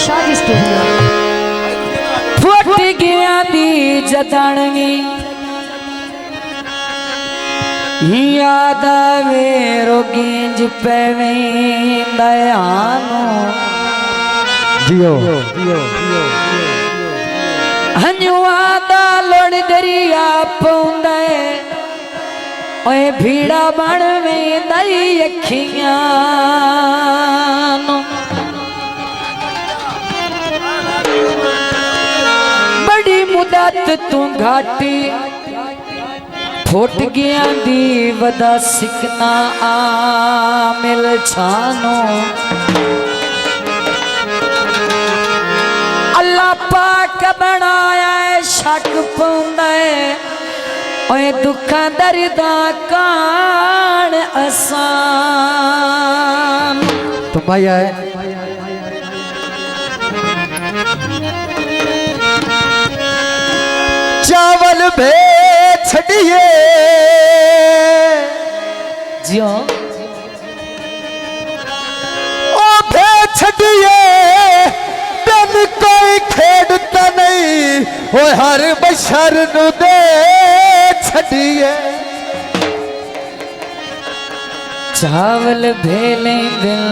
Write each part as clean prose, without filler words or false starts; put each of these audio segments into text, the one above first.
शादी studio foot गया दी जदणगी याद आवे रोगिंज पेवे दयानो जियो हनुआदा लोड़ दरिया पौंदे ओए भीड़ा बण में दई अखियां बड़ी मुदत तू घाटी फुट गया दी वदा सिकना आ मिल छानो अल्लाह पाक बनाया शक पौंदा ओए दुखा दर्दा कान आसान तुम भाई आए चावल भे छड़िए जियो ओ भे छड़िए तन कोई खेड़ता नहीं ओ हर बशर नु दे छड़िए चावल भेले दिल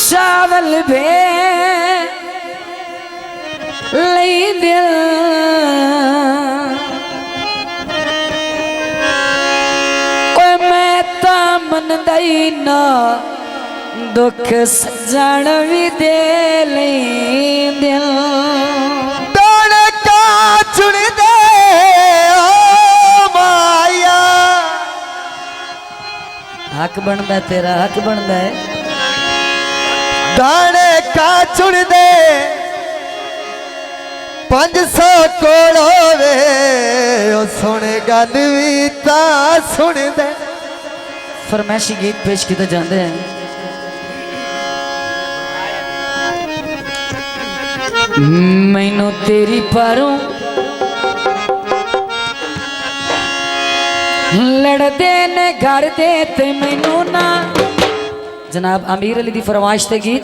चावल भे लई दिल ओए मैं ता मन दई ना दुख सजन भी दे लई दिल दान का चुन दे ओ माया हक बनदा तेरा हक बनदा है दाने का चुन दे 500 कोल होवे ओ सुने गल भी ता सुन दे फरमाइशी गीत पेश किए जाते हैं मैनू तेरी पारों लड़दे ने घर दे ते मैनू ना जनाब अमीर अली दी फरमाइश ते गीत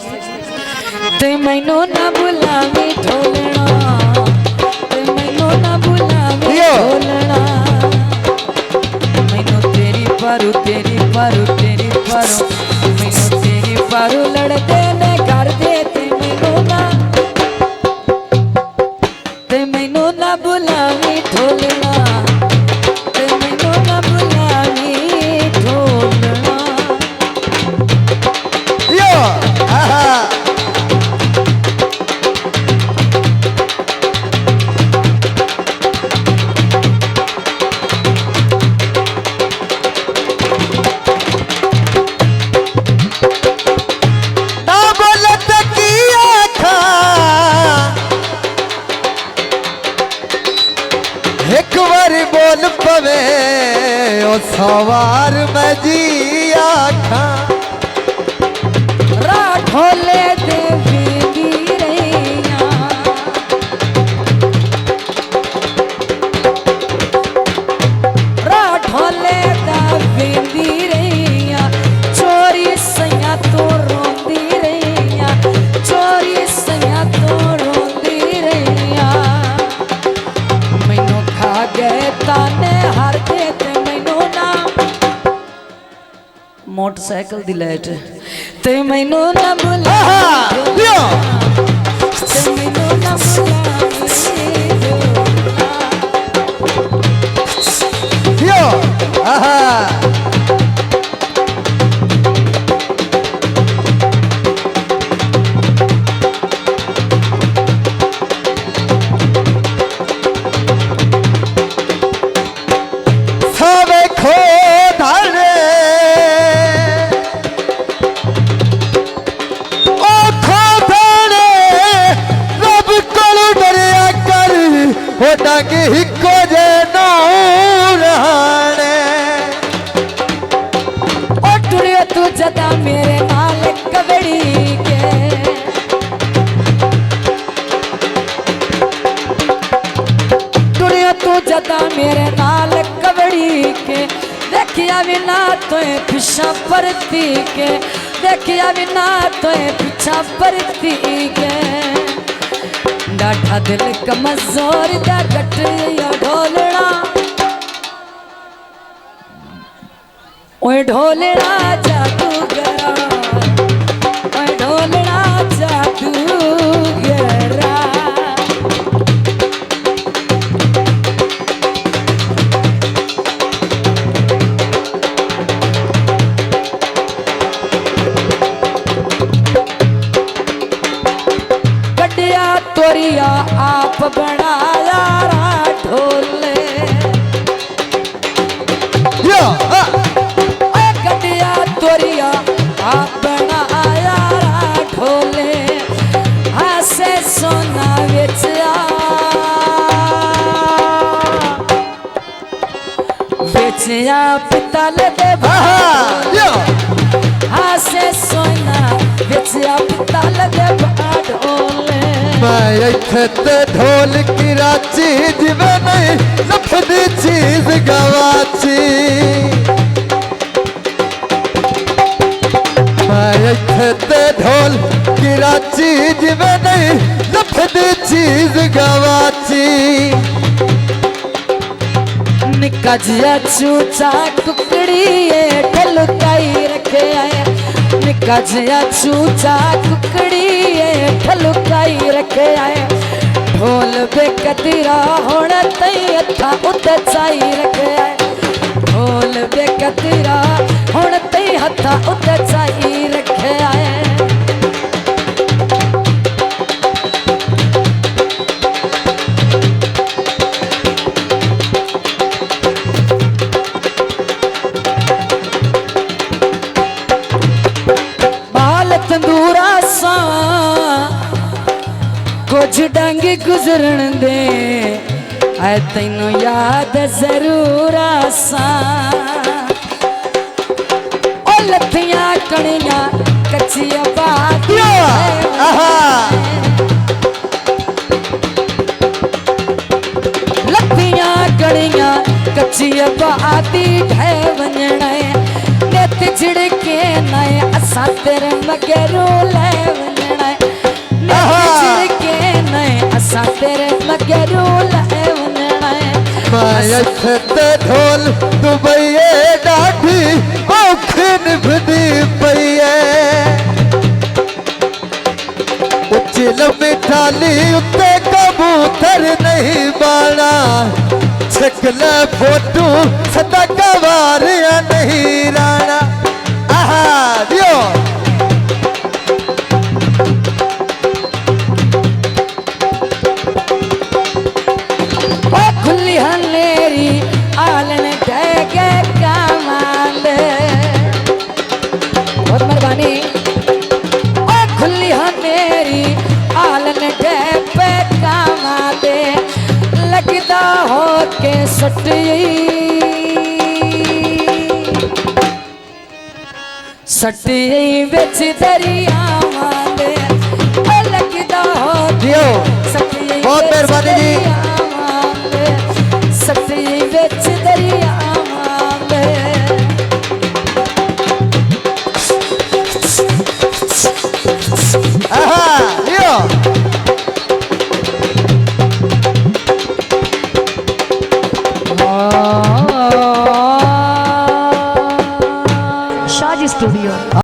ते मैनू ना बुलावी ढोलना ते मैनू ना बुलावी ढोलना मैनू तेरी पारू मैनू तेरी पारू लड़दे ने घर दे ते मैनू ना बुलावी ढोलना ते मैनू ना बुलावी ढोलना यो आहा ना बोलत की आखा एक बार बोल पवे ओ सवार मैं जी आखा राठोले देवी रैया राठोले देवी रैया चोरी सैया तो रोंदी रैया चोरी सैया तो रोंदी रैया मैनू खा गए ताने हर दे ते मैनू ना मोटरसाइकिल दी लाइट ते मैनू ना बुला यो ते मैनू ना बुला यो आहा सावे खो धारे ओ खो धारे रब कोलू डरिया कर ओ डंग हिको जे नूराने ओ टुड़ियो तू जदा मेरे नाल कबड़ी के टुड़ियो तू जदा मेरे नाल कबड़ी के देखिया बिना तो पिछा परती के देखिया बिना तो पीछा परती गए डाठा दिल कमजोर दा कटिया ढोलना ओए ढोलना जादूगरा ओए ढोलना जादूगरा कटिया तोरिया आप बनाया ढोले कटिया तोरिया आप बनाया ढोले हासे सोना बेचिया पितल दे हासे सोना बेचिया पितल दे ढोले मैं इत्थे ढोल की राची जिवें नहीं लभदी चीज गवाची मैं इत्थे ढोल की राची जिवें नहीं लभदी चीज गवाची निका जिया चूचा कुकड़ी ठलुकाई रखे आया निका जिया चूचा कुकड़ी ठलुकाई रखे आया ढोल बेकतीरा होना तई अथा उते चाई रखे आया ढोल बेकतीरा होना तई हथा उते चाई रखे आया तंदूरा सा कुछ डंग गुजरन दे आए तैनू याद जरूर आसा ओ लत्थियां कणियां कच्चियां बातियां लत्थियां कणियां कच्चियां बाती ढे वंजण नेत झिड़के नए असा तेरे मगरू ले वंजण नेत झिड़के नए असा तेरे मगरू ले वंजण मैं इत्थे ढोल दुबईए डाढी औखी निभदी पईए उच्ची लंबी थाली उत्ते कबूतर नहीं बाना छकले फोटू सदा गवारिया नहीं राना आहा दियो ओ खुली हनेरी आलन ढके कमाल बहुत मेहरबानी ओ खुली हनेरी आलन ढके कमाल लगदा हो के सटी सटी बिच दरिया लगदा हो दियो सटी बहुत मेहरबानी जी।